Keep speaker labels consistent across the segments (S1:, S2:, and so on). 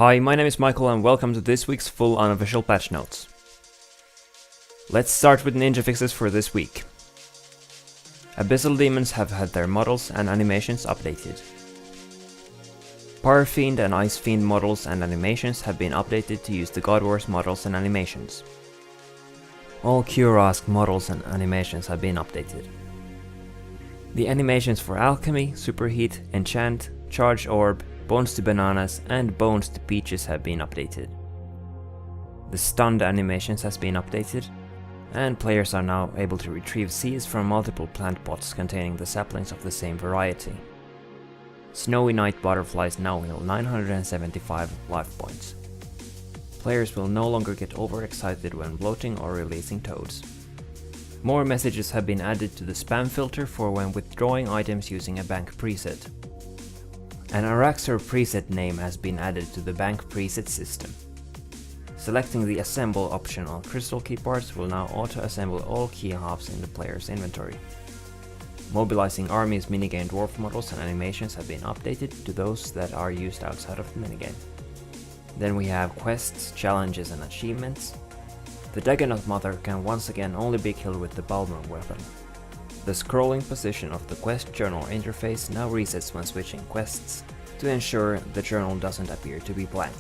S1: Hi, my name is Michael and welcome to this week's full unofficial patch notes. Let's start with ninja fixes for this week. Abyssal demons have had their models and animations updated. Pyre Fiend and Ice Fiend models and animations have been updated to use the God Wars models and animations. All Kurask models and animations have been updated. The animations for Alchemy, Superheat, Enchant, Charge Orb, Bones to Bananas and Bones to Peaches have been updated. The Stunned animations has been updated, and players are now able to retrieve seeds from multiple plant pots containing the saplings of the same variety. Snowy Night Butterflies now heal 975 life points. Players will no longer get overexcited when bloating or releasing toads. More messages have been added to the spam filter for when withdrawing items using a bank preset. An Araxor preset name has been added to the bank preset system. Selecting the Assemble option on crystal key parts will now auto-assemble all key halves in the player's inventory. Mobilizing armies minigame dwarf models and animations have been updated to those that are used outside of the minigame. Then we have quests, challenges and achievements. The Dagonoth Mother can once again only be killed with the Balmer weapon. The scrolling position of the quest journal interface now resets when switching quests, to ensure the journal doesn't appear to be blank.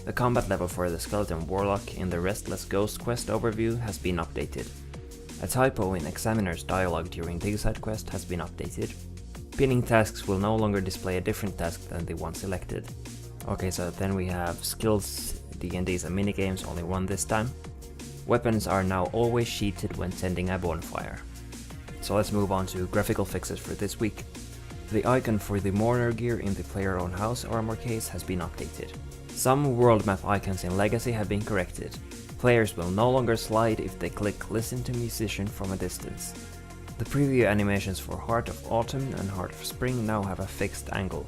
S1: The combat level for the Skeleton Warlock in the Restless Ghost quest overview has been updated. A typo in Examiner's dialogue during Digside quest has been updated. Pinning tasks will no longer display a different task than the one selected. Okay, so then we have skills, D&Ds and minigames, only one this time. Weapons are now always sheeted when tending a bonfire. So let's move on to graphical fixes for this week. The icon for the Mourner gear in the player-owned house armor case has been updated. Some world map icons in Legacy have been corrected. Players will no longer slide if they click Listen to Musician from a distance. The preview animations for Heart of Autumn and Heart of Spring now have a fixed angle.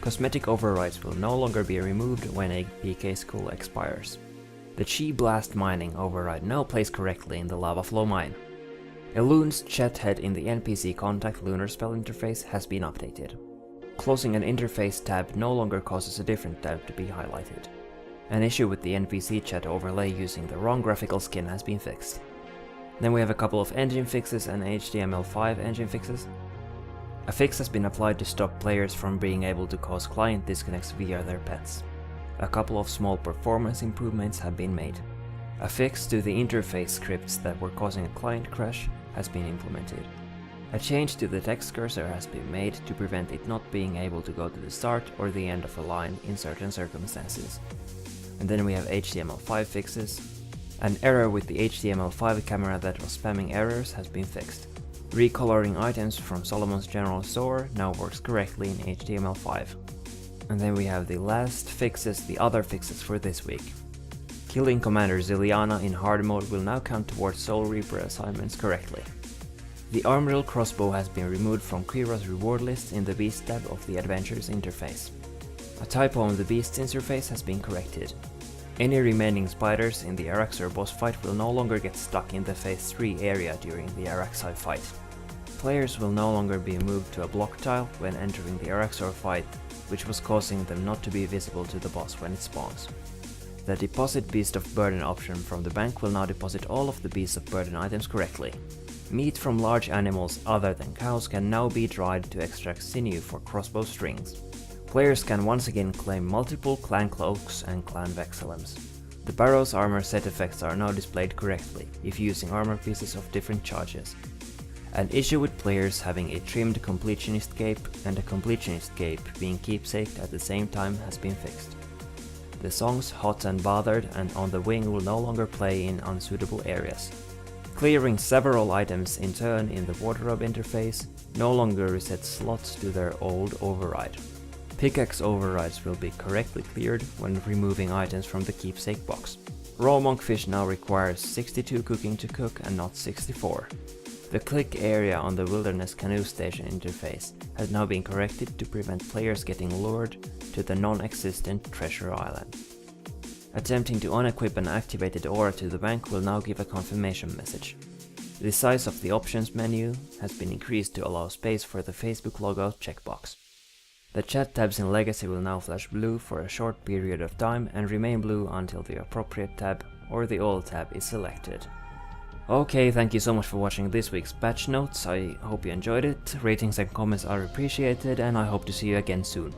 S1: Cosmetic overrides will no longer be removed when a PK school expires. The Chi Blast mining override now plays correctly in the Lava Flow mine. Elun's chat head in the NPC Contact Lunar Spell interface has been updated. Closing an interface tab no longer causes a different tab to be highlighted. An issue with the NPC chat overlay using the wrong graphical skin has been fixed. Then we have a couple of engine fixes and HTML5 engine fixes. A fix has been applied to stop players from being able to cause client disconnects via their pets. A couple of small performance improvements have been made. A fix to the interface scripts that were causing a client crash has been implemented. A change to the text cursor has been made to prevent it not being able to go to the start or the end of a line in certain circumstances. And then we have HTML5 fixes. An error with the HTML5 camera that was spamming errors has been fixed. Recoloring items from Solomon's General Store now works correctly in HTML5. And then we have the last fixes, the other fixes for this week. Killing Commander Ziliana in hard mode will now count towards Soul Reaper assignments correctly. The Armorial Crossbow has been removed from Kira's reward list in the Beast tab of the Adventures interface. A typo on the Beasts interface has been corrected. Any remaining spiders in the Araxor boss fight will no longer get stuck in the Phase 3 area during the Araxi fight. Players will no longer be moved to a block tile when entering the Araxor fight, which was causing them not to be visible to the boss when it spawns. The Deposit Beast of Burden option from the bank will now deposit all of the Beasts of Burden items correctly. Meat from large animals other than cows can now be dried to extract sinew for crossbow strings. Players can once again claim multiple clan cloaks and clan vexillums. The Barrow's armor set effects are now displayed correctly if using armor pieces of different charges. An issue with players having a trimmed completionist cape and a completionist cape being keepsaked at the same time has been fixed. The songs Hot and Bothered and On the Wing will no longer play in unsuitable areas. Clearing several items in turn in the wardrobe interface no longer resets slots to their old override. Pickaxe overrides will be correctly cleared when removing items from the keepsake box. Raw monkfish now requires 62 cooking to cook and not 64. The click area on the Wilderness Canoe Station interface has now been corrected to prevent players getting lured to the non-existent Treasure Island. Attempting to unequip an activated aura to the bank will now give a confirmation message. The size of the options menu has been increased to allow space for the Facebook logo checkbox. The chat tabs in Legacy will now flash blue for a short period of time and remain blue until the appropriate tab or the All tab is selected. Okay, thank you so much for watching this week's patch notes. I hope you enjoyed it. Ratings and comments are appreciated, and I hope to see you again soon.